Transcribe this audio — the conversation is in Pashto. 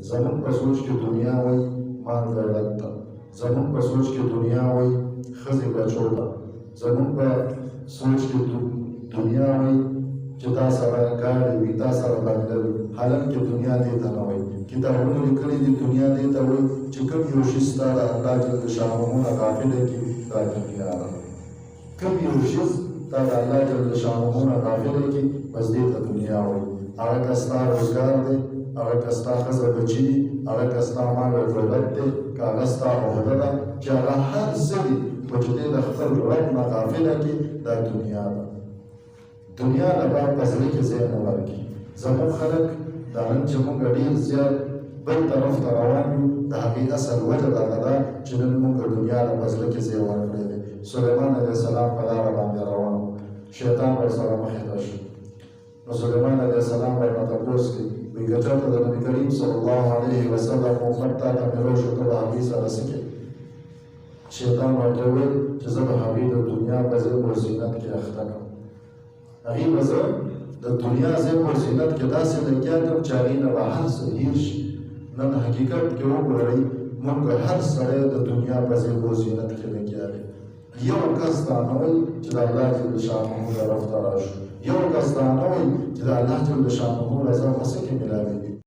زمون په سوچ کې دنیا وای مال دولت ته، زمون په سوچ کې دنیا وای ښځې بچو ته، زمون په سوچ کې دنیا وای چې تا سره ګاډي وي، تا سره بنګله وي، حالانکې دنیا دې ته نه وایي. کتابونو لیکلي دي دنیا دې ته وایي چې کوم یو شي ستا د الله جل شانه نه غافله کړي دا دنیا ده. کوم یو شي تا د الله جل شانه نه غافله کړي بس دې ته دنیا وایي. هغه که ستا روزګار دی، هغه که ستا ښځه بچي دي، هغه که ستا مال او دولت دی، که هغه ستا عهده ده چې هغه هر څه دي خو چې دې د خپل رب نه غافله کړي دا دنیا ده. دنیا نه باید په زړه کې ځای نه ورکړي. زموږ خلک دا نن چې موږ ډېر زیات بل طرف ته روان یو د هغې اصل وجه دغه ده چې نن موږ دنیا نه په زړه کې ځای ورکړی دی. سلیمان علیه السلام په لاره باندې روان و، شیطان ورسره مخې ته شو. نو سلیمان علیه السلام ورنه تپوس کوي، وایي که چېرته د نبي کریم صلی الله علیه وسلم امت تا ته میرو شو ته به هغې سره څه کوې؟ شیطان ورته وویل چې زه به هغې د دنیا په زیب و زینت کې اخته کړم. هغې به زه د دنیا زیب و زینت کې داسې لګیا کړم چې هغې نه به هر څه هېر شي. نن حقیقت کې وګورئ موږ هر سړی د دنیا په زیب و زینت کې لګیا دی. یو کس دا نه وایي چې د الله جل شانه طرف ته راشو، یو کس دا نه وایي چې د الله جل شانه رضا په څه کې میلاوېږي.